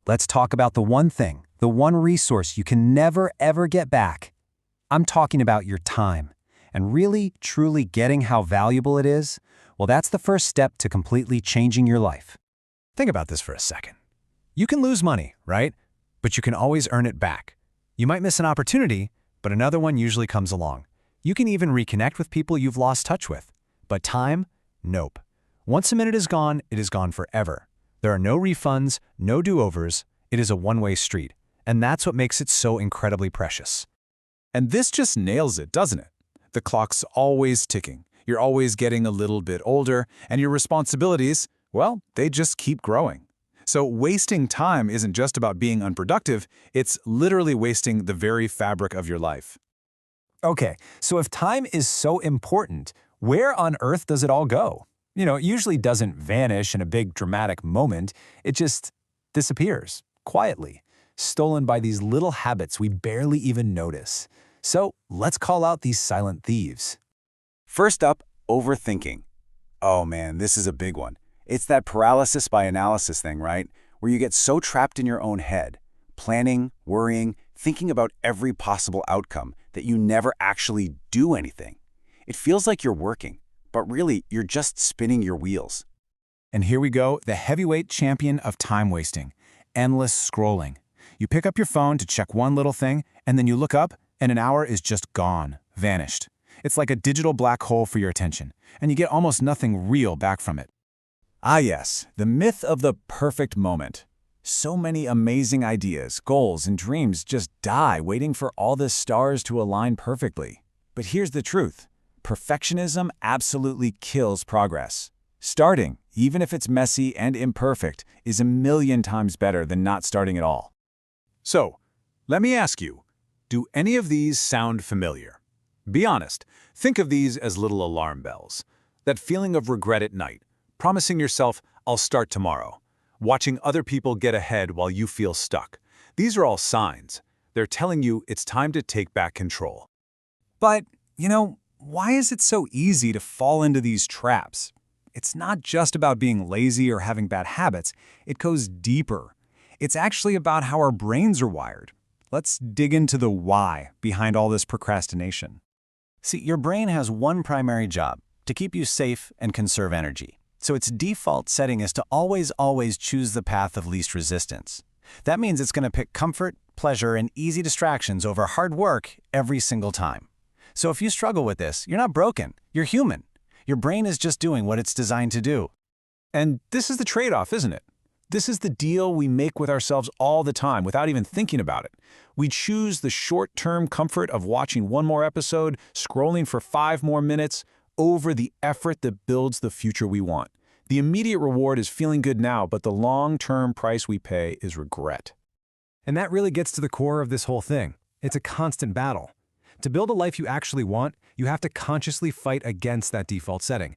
let's talk about the one thing, the one resource you can never ever get back. I'm talking about your time. And really, truly getting how valuable it is, well, that's the first step to completely changing your life. Think about this for a second. You can lose money, right? But you can always earn it back. You might miss an opportunity, but another one usually comes along. You can even reconnect with people you've lost touch with. But time? Nope. Once a minute is gone, it is gone forever. There are no refunds, no do-overs. It is a one-way street. And that's what makes it so incredibly precious. And this just nails it, doesn't it? The clock's always ticking. You're always getting a little bit older, and your responsibilities, well, they just keep growing. So wasting time isn't just about being unproductive, it's literally wasting the very fabric of your life. Okay, so if time is so important, where on earth does it all go? It usually doesn't vanish in a big dramatic moment. It just disappears, quietly, stolen by these little habits we barely even notice. So let's call out these silent thieves. First up, overthinking. Oh man, this is a big one. It's that paralysis by analysis thing, right? Where you get so trapped in your own head, planning, worrying, thinking about every possible outcome that you never actually do anything. It feels like you're working, but really you're just spinning your wheels. And here we go, the heavyweight champion of time wasting, endless scrolling. You pick up your phone to check one little thing, and then you look up, and an hour is just gone, vanished. It's like a digital black hole for your attention, and you get almost nothing real back from it. Ah yes, the myth of the perfect moment. So many amazing ideas, goals, and dreams just die waiting for all the stars to align perfectly. But here's the truth. Perfectionism absolutely kills progress. Starting, even if it's messy and imperfect, is a million times better than not starting at all. So, let me ask you, do any of these sound familiar? Be honest, think of these as little alarm bells. That feeling of regret at night, promising yourself, I'll start tomorrow. Watching other people get ahead while you feel stuck. These are all signs. They're telling you it's time to take back control. But, why is it so easy to fall into these traps? It's not just about being lazy or having bad habits. It goes deeper. It's actually about how our brains are wired. Let's dig into the why behind all this procrastination. See, your brain has one primary job, to keep you safe and conserve energy. So its default setting is to always choose the path of least resistance. That means it's going to pick comfort, pleasure, and easy distractions over hard work every single time. So if you struggle with this, you're not broken, you're human. Your brain is just doing what it's designed to do. And this is the trade-off, isn't it? This is the deal we make with ourselves all the time without even thinking about it. We choose the short-term comfort of watching one more episode, scrolling for 5 more minutes, over the effort that builds the future we want. The immediate reward is feeling good now, but the long-term price we pay is regret. And that really gets to the core of this whole thing. It's a constant battle. To build a life you actually want, you have to consciously fight against that default setting.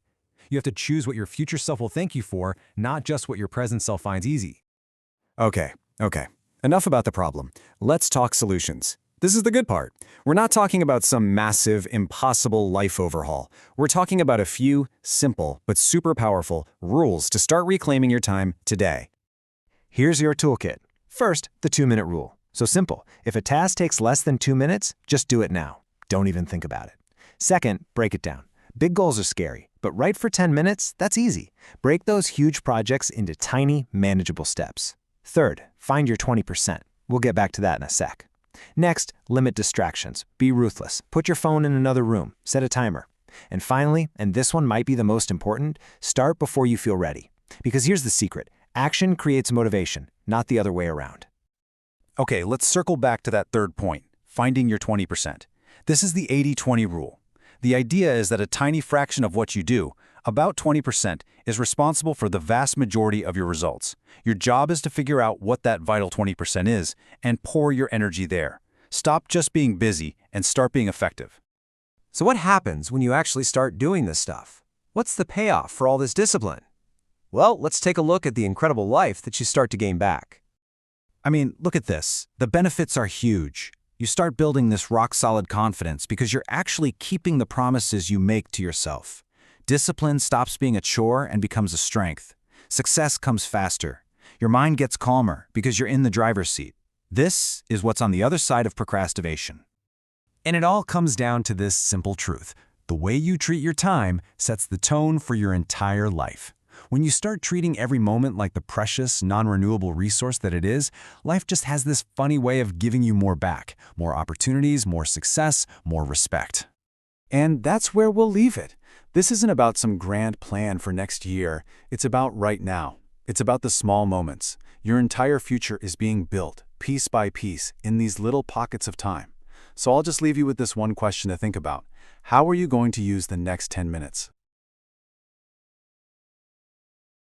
You have to choose what your future self will thank you for, not just what your present self finds easy. Okay. Enough about the problem. Let's talk solutions. This is the good part. We're not talking about some massive, impossible life overhaul. We're talking about a few simple but super powerful rules to start reclaiming your time today. Here's your toolkit. First, the 2-minute rule. So simple. If a task takes less than 2 minutes, just do it now. Don't even think about it. Second, break it down. Big goals are scary, but write for 10 minutes, that's easy. Break those huge projects into tiny, manageable steps. Third, find your 20%. We'll get back to that in a sec. Next, limit distractions. Be ruthless. Put your phone in another room. Set a timer. And finally, and this one might be the most important, start before you feel ready. Because here's the secret. Action creates motivation, not the other way around. Okay, let's circle back to that third point, finding your 20%. This is the 80-20 rule. The idea is that a tiny fraction of what you do, about 20%, is responsible for the vast majority of your results. Your job is to figure out what that vital 20% is and pour your energy there. Stop just being busy and start being effective. So what happens when you actually start doing this stuff? What's the payoff for all this discipline? Well, let's take a look at the incredible life that you start to gain back. I mean, look at this. The benefits are huge. You start building this rock-solid confidence because you're actually keeping the promises you make to yourself. Discipline stops being a chore and becomes a strength. Success comes faster. Your mind gets calmer because you're in the driver's seat. This is what's on the other side of procrastination. And it all comes down to this simple truth. The way you treat your time sets the tone for your entire life. When you start treating every moment like the precious, non-renewable resource that it is, life just has this funny way of giving you more back, more opportunities, more success, more respect. And that's where we'll leave it. This isn't about some grand plan for next year. It's about right now. It's about the small moments. Your entire future is being built, piece by piece, in these little pockets of time. So I'll just leave you with this one question to think about. How are you going to use the next 10 minutes?